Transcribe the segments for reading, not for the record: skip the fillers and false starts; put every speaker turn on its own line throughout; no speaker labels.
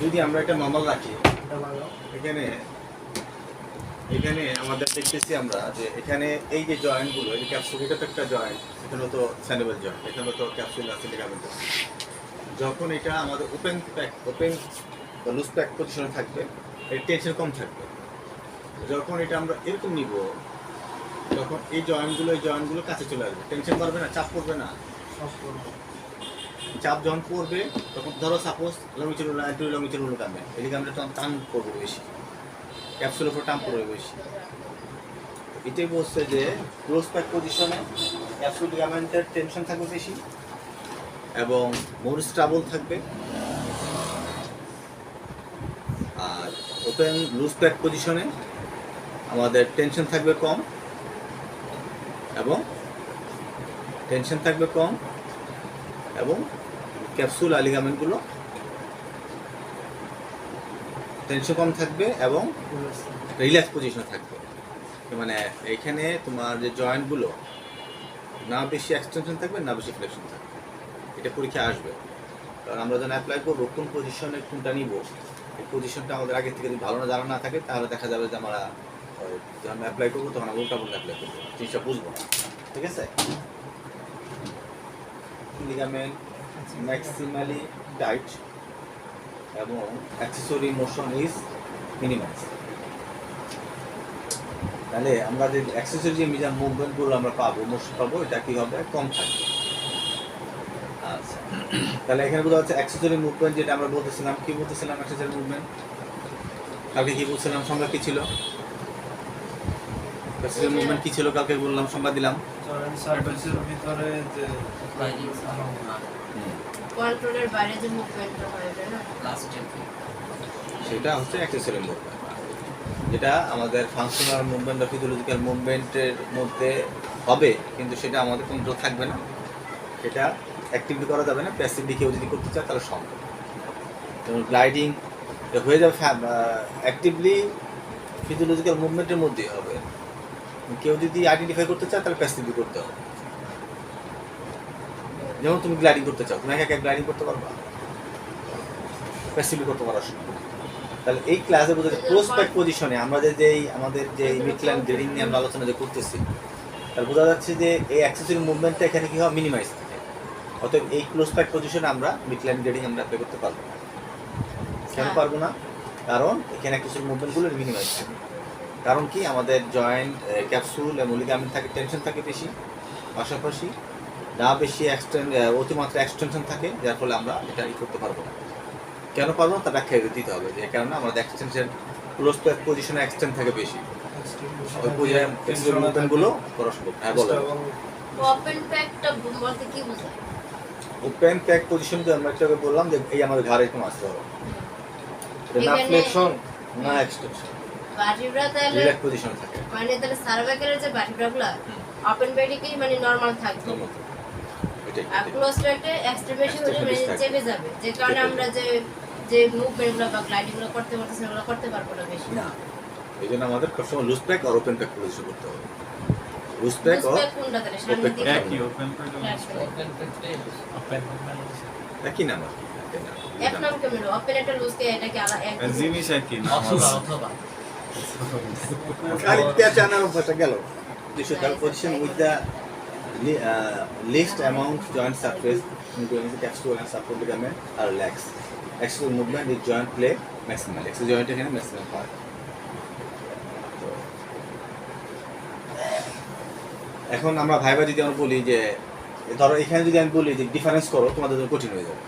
যদি আমরা এটা নর্মাল রাখি, এখানে এখানে আমাদের দেখতেছি আমরা যে এখানে এই যে জয়েন্টগুলো, এই ক্যাপসুল, এটা তো একটা জয়েন্ট, এখানে তো স্যান্ডেবল জয়েন্ট, এখানে তো ক্যাপসুল আছে, লিগামেন্ট আছে। যখন এটা আমাদের ওপেন বা লুজ প্যাক পজিশনে থাকবে, এর টেনশন কম থাকবে। যখন এটা আমরা এরকম নিব, তখন এই জয়েন্টগুলো কাছে চলে আসবে, টেনশন পারবে না, চাপ পড়বে না। চাপ যখন পড়বে তখন ধরো সাপোজ লংচুর হলো কামে, এই লিগামেন্টে তখন টান পড়বে বেশি, ক্যাপসুলের উপর টান পড়বে বেশি। এটাই বলছে যে ক্লোজ প্যাক পজিশনে ক্যাপসুল লিগামেন্টের টেনশন থাকবে বেশি এবং মোর স্টেবল থাকবে। আর ওপেন লুজ প্যাক পজিশনে আমাদের টেনশন থাকবে কম এবং ক্যাপসুল আর লিগামেন্টগুলো টেনশন কম থাকবে এবং রিল্যাক্স পজিশনে থাকবে। মানে এইখানে তোমার যে জয়েন্টগুলো না বেশি এক্সটেনশন থাকবে না বেশি ফ্লেকশন থাকবে। এটা পরীক্ষায় আসবে, কারণ আমরা যখন অ্যাপ্লাই করবো কোন পজিশনে কোনটা নিব, এই পজিশনটা আমাদের আগে থেকে যদি ভালো না জানা না থাকে, তাহলে দেখা যাবে যে আমরা যখন অ্যাপ্লাই করবো তখন আমরা উল্টা পাল্টা অ্যাপ্লাই করবো, জিনিসটা বুঝবো না। ঠিক আছে? লিগামেন্ট ম্যাক্সিমালি টাইট এবং অ্যাক্সেসরি মোশন ইজ মিনিমাইজ। তাহলে আমরা যে অ্যাক্সেসরি যে মিজার মুভমেন্টগুলো আমরা পাবো, মোশন পাবো, এটা কি হবে? কম থাকবে। আচ্ছা, তাহলে এখানে বোঝা যাচ্ছে অ্যাক্সেসরি মুভমেন্ট যেটা আমরা বলতেছিলাম, কি বলতেছিলাম? অ্যাক্সেসরি মুভমেন্ট কালকে কি বলছিলাম? সংজ্ঞা কি ছিল? অ্যাক্সেসরি মুভমেন্ট কি ছিল কালকে বললাম, সংজ্ঞা দিলাম।
ভিতরে যে
কন্ট্রোলের বাইরে যে মুভমেন্টটা হয় না,
সেটা হচ্ছে অ্যাক্সেসরি মুভমেন্ট, যেটা আমাদের ফাংশনাল মুভমেন্ট বা ফিজিওলজিক্যাল মুভমেন্টের মধ্যে হবে, কিন্তু সেটা আমাদের কন্ট্রোল থাকবে না, সেটা অ্যাক্টিভলি করা যাবে না। প্যাসিভলি কেউ যদি করতে চায় তাহলে সম্ভব। যেমন গ্লাইডিং হয়ে যাবে অ্যাক্টিভলি ফিজিওলজিক্যাল মুভমেন্টের মধ্যেই হবে। কেউ যদি আইডেন্টিফাই করতে চায় তাহলে প্যাসিভলি করতে হবে। যেমন তুমি গ্লাইডিং করতে চাও, তুমি একা গ্লাইডিং করতে পারবা, প্যাসিভলি করতে পারার সম্ভব। তাহলে এই ক্লাসে বোঝা যায় ক্লোজ প্যাক পজিশনে আমরা আমাদের যে মিডল্যান্ড গ্রেডিং নিয়ে আমরা আলোচনা যে করতেছি, তাহলে বোঝা যাচ্ছে যে এই অ্যাক্সেসরি মুভমেন্টটা এখানে কি হয়? মিনিমাইজ থাকে। অতএব এই ক্লোজ প্যাক পজিশনে আমরা মিডল্যান্ড গ্রেডিং আমরা অ্যাপ্লাই করতে পারবো না। কেন পারবো না? কারণ এখানে অ্যাক্সেসরি মুভমেন্টগুলো মিনিমাইজ থাকে। কারণ কি? আমাদের জয়েন্ট, ক্যাপসুল এবং লিগামেন্ট থাকে, টেনশন থাকে বেশি, পাশাপাশি না বেশি অতিমাত্রা এক্সটেনশন থাকে, যার ফলে আমরা এটা করতে পারবো না। কেন পারবো না? তার ব্যাখ্যা দিতে হবে যে কারণে আমাদের এক্সটেনশন ক্লোজ প্যাক পজিশনে এক্সটেন্ড থাকে বেশি, ওই পজিশন মুভমেন্টগুলো করা সম্ভব। হ্যাঁ, বলো।
ওপেন প্যাকটা বলতে কি বোঝায়?
ওপেন প্যাক পজিশন যে আমরা একটু আগে বললাম যে এই আমাদের ঘাড়ে এরকম আসতে হবে, না ফ্লেকশন না এক্সটেনশন,
ভার্টিব্রা তাহলে
রিল্যাক্স পজিশনে থাকে।
মানে তাহলে সার্ভাইকালের যে ভার্টিব্রাগুলো ওপেন প্যাকই মানে নরমাল থাকবে, আর ক্লোজ প্যাকে এক্সট্রিমেশন হলে মানে চেপে যাবে, যে কারণে আমরা যে মুভমেন্টগুলো বা গ্লাইডিংগুলো করতে পারতেছি সেগুলো করতে পারবো না বেশি।
না, এই জন্য আমাদের সবসময় লুজ প্যাক আর ওপেন প্যাক পজিশন করতে হবে। লুজ প্যাক ও
কোনটা তাহলে সামনে দিকে
একই ওপেন
একই নাম,
এক নাম কেমন? ওপেন একটা লুজ কে এটা কি আলাদা এক
জিনিস একই না।
অথবা
খালি প্যাচ আনার অভ্যাসটা গেল। This the position with the least amount joint surface including the capsule and support ligament are relax. Axial movement is joint play maximal. Axial joint এখানে maximum হয়। এখন আমরা ভাইবা যদি আমরা বলি যে ধরো এখানে যদি আমি বলি যে ডিফারেন্স করো, তোমাদের জন্য কঠিন হয়ে যাবে।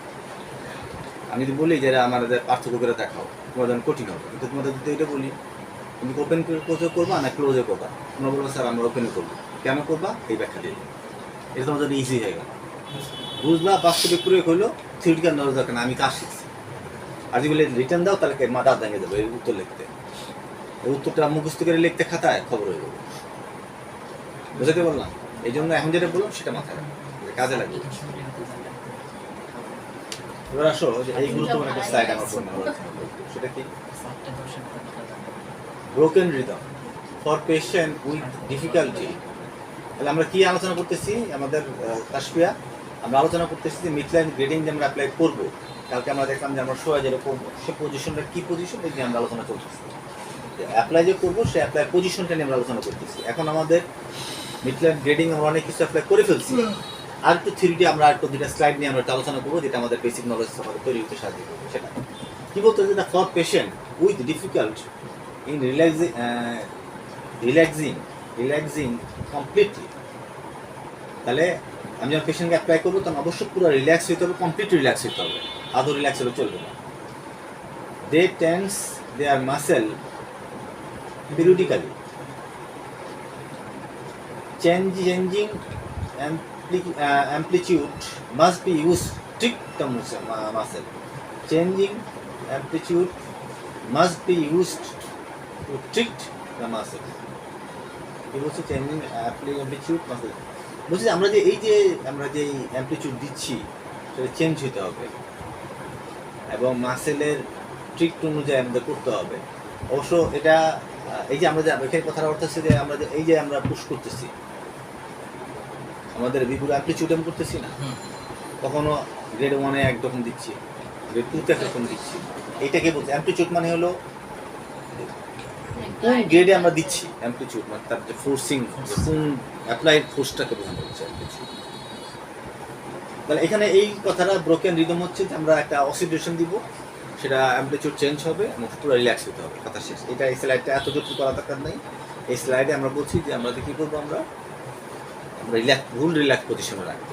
আমি যদি বলি যে আমাদের পার্থক্য করে দেখাও, তোমাদের জন্য কঠিন হবে। কিন্তু তোমাদের যদি এটা বলি তুমি ওপেন ক্লোজে করবা না ক্লোজে করবা, তোমরা বলবো স্যার আমরা ওপেনে করবো। কেন করবা? এই ব্যাখ্যা দিয়ে এটা তোমার জন্য ইজি হয়ে গেল, বুঝলা? বাস্তবিক প্রয়োগ হলো, থিওরিটিক্যাল নলেজ দরকার না, আমি কাজ শিখছি। আর যদি রিটার্ন দাও তাহলে মাথা ভেঙে দেবো এই উত্তর লিখতে, এই উত্তরটা মুখস্থ করে লিখতে খাতায় খবর হয়ে যাবে। বুঝতে বললাম? এই জন্য এখন যেটা বললাম সেটা মাথায় কাজে লাগবে। এবার আসো যে এই গুরুত্বপূর্ণ একটা স্লাইড আমার ফোনে, সেটা কি? Broken rhythm for patient with difficulty. তাহলে আমরা কি আলোচনা করতেছি? আমাদের তাসফিয়া আমরা আলোচনা করতেছি যে মিডলাইন গ্রেডিং যে আমরা অ্যাপ্লাই করবো, কালকে আমরা দেখলাম যে আমরা সোয়া যেটা করবো সে পজিশনটা কি পজিশন এই নিয়ে আমরা আলোচনা করতেছি। অ্যাপ্লাই যে করবো সে অ্যাপ্লাই পজিশনটা নিয়ে আমরা আলোচনা করতেছি। এখন আমাদের মিডল্যান্ড গ্রেডিং আমরা অনেক কিছু অ্যাপ্লাই করে ফেলছি, আর একটু থিওরিটি আমরা আর একটু দুটা স্লাইড নিয়ে আমরা একটু আলোচনা করবো, যেটা আমাদের বেসিক নলেজ আমাদের তৈরি করতে সাহায্য করবে। সেটা কি বলতে যে for patient with difficult in relaxing completely, তাহলে আমি যখন পেশেন্টকে অ্যাপ্লাই করবো তখন অবশ্যই পুরো রিল্যাক্স হতে হবে, কমপ্লিট রিল্যাক্স হতে হবে, আদৌ রিল্যাক্স হলে চলবে না। দে tense there muscle periodically, changing amplitude must be used. Strict the muscle. Changing amplitude must be used to trick the muscle. কি বলছে? চেঞ্জিং অ্যামপ্লিটিউড মাসেল বলছি আমরা যে অ্যামপ্লিটিউড দিচ্ছি সেটা চেঞ্জ হতে হবে এবং মাসেলের ট্রিক অনুযায়ী আমাদের করতে হবে। অবশ্য এটা এই যে আমরা যে এখানে কথাটা অর্থ হচ্ছে যে আমরা যে এই যে আমরা পুশ করতেছি আমাদের বিপুল অ্যামপ্লিটিউড আমি করতেছি না, কখনো গ্রেড 1-এ একরকম দিচ্ছি, গ্রেড 2-তে একরকম দিচ্ছি। এইটাকে বলছে অ্যামপ্লিটিউড মানে হলো কোন গ্রেডে আমরা দিচ্ছি, অ্যামপ্লিটিউড মানে তার যে ফোর্সিং কোন অ্যাপ্লাইড ফোর্সটাকে বোঝানো হচ্ছে অ্যামপ্লিটিউড। তাহলে এখানে এই কথাটা ব্রোকেন রিদম হচ্ছে যে আমরা একটা অসিলেশন দিব, সেটা অ্যামপ্লিটিউড চেঞ্জ হবে এবং পুরো রিল্যাক্স হতে হবে, কথা শেষ। এটা এই স্লাইডটা এত জটিল করা দরকার নেই। এই স্লাইডে আমরা বলছি যে আমরা কী করবো, আমরা রিল্যাক্স পজিশনে রাখবো,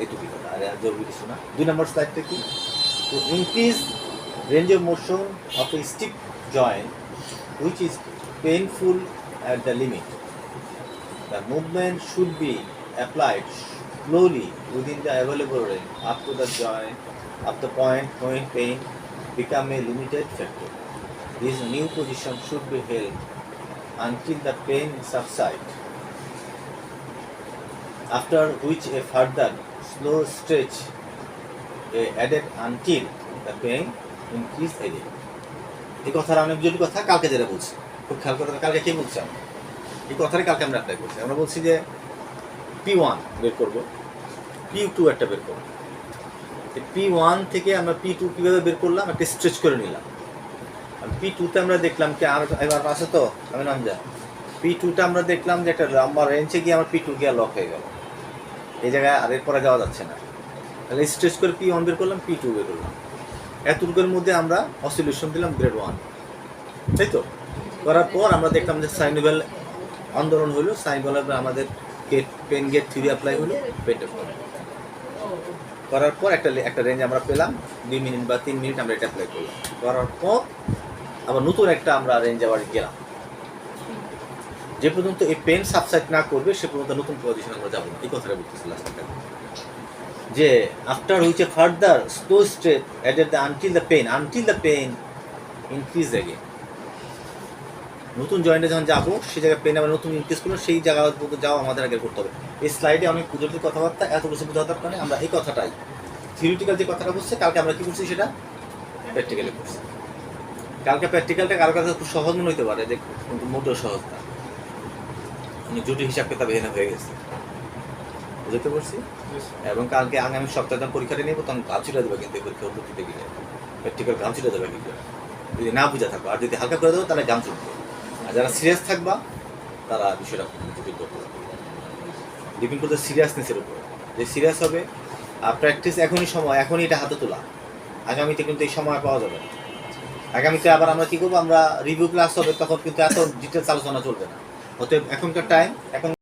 এইটুকুই কথা, আর জরুরি কিছু না। 2 নম্বর স্লাইডটা কি? To increase range of motion of a stiff joint which is painful at the limit. The movement should be applied slowly within the available range up to the joint, up the point when pain become a limited factor. This new position should be held until the pain subsides, after which a further slow stretch is added until the pain increase again. এই কথাটা অনেক জটিল কথা, কালকে যেটা বলছি খুব খেয়াল করে, কালকে কে বলছি আমরা এই কথাটা কালকে আমরা অ্যাপ্লাই করছি। আমরা বলছি যে P1 বের করবো, P2 একটা বের করবো। P1 থেকে আমরা P2 কীভাবে বের করলাম, একটা স্ট্রেচ করে নিলাম। P2-তে আমরা দেখলাম কি আর এবার আছে তো আমি নাম যা P2টা আমরা দেখলাম যে একটা লম্বা রেঞ্জে গিয়ে আমার P2 গিয়ে লক হয়ে গেল, এই জায়গায় আর এরপরে যাওয়া যাচ্ছে না। তাহলে স্ট্রেচ করে P1 বের করলাম, P2 বের করলাম, এতটুকুর মধ্যে আমরা অসিলেশন দিলাম গ্রেড 1, তাই তো? করার পর আমরা দেখলাম যে সাইনোভেল আন্দোলন হলো, সাইনোভেল আমাদের পেন গেট থিওরি অ্যাপ্লাই হলো, পেনটা করার পর একটা রেঞ্জ আমরা পেলাম 2 মিনিট বা 3 মিনিট আমরা এটা অ্যাপ্লাই করলাম। করার পর আবার নতুন একটা আমরা রেঞ্জ আবার গেলাম, যে পর্যন্ত এই পেন সাবসাইড না করবে সে পর্যন্ত নতুন পজিশন আমরা যাবো না। এই কথাটা বলতেছি লাস্টটা, যে after which a further slow step added the until the pain increase again. নতুন জয়েন্টে যখন যাবো সেই জায়গায় পেন আবার নতুন ইনক্রিজ করবো, সেই জায়গা পর্যন্ত যাওয়া আমাদের আগে করতে হবে। এই স্লাইডে অনেক জটিল কথাবার্তা, এত কিছু বোঝা দরকার নেই। আমরা এই কথাটাই থিওরিটিক্যাল যে কথাটা বলছে, কালকে আমরা কি করছি সেটা প্র্যাকটিক্যালি করছি। কালকে প্র্যাকটিক্যালটা কারো কাছে খুব সহজ মনে হতে পারে, যে কিন্তু মোটেও সহজ না, অনেক জটিল হিসাব কিতাব এখানে হয়ে গেছে, বুঝতে পারছি। এবং কালকে আগামী সপ্তাহে যখন পরীক্ষাটা নেবো তখন গান ছুটে দেবে, কিন্তু পরীক্ষা পদ্ধতিতে গেলে প্র্যাকটিক্যাল গান ছুটে দেবে কিন্তু যদি না বুঝা থাকবো, আর যদি হালকা করে দেবো তাহলে গান ছুটবে। আর যারা সিরিয়াস থাকবা তারা বিষয়টা জটিল করতে পারবে, ডিপেন্ড করতে সিরিয়াসনেসের উপর। যে সিরিয়াস হবে আর প্র্যাকটিস এখনই সময়, এখনই এটা হাতে তোলা, আগামীতে কিন্তু এই সময় পাওয়া যাবে না। আগামীতে আবার আমরা কী করবো, আমরা রিভিউ ক্লাস হবে, তখন কিন্তু এত ডিটেলস আলোচনা চলবে না। অতএব এখনকার টাইম এখন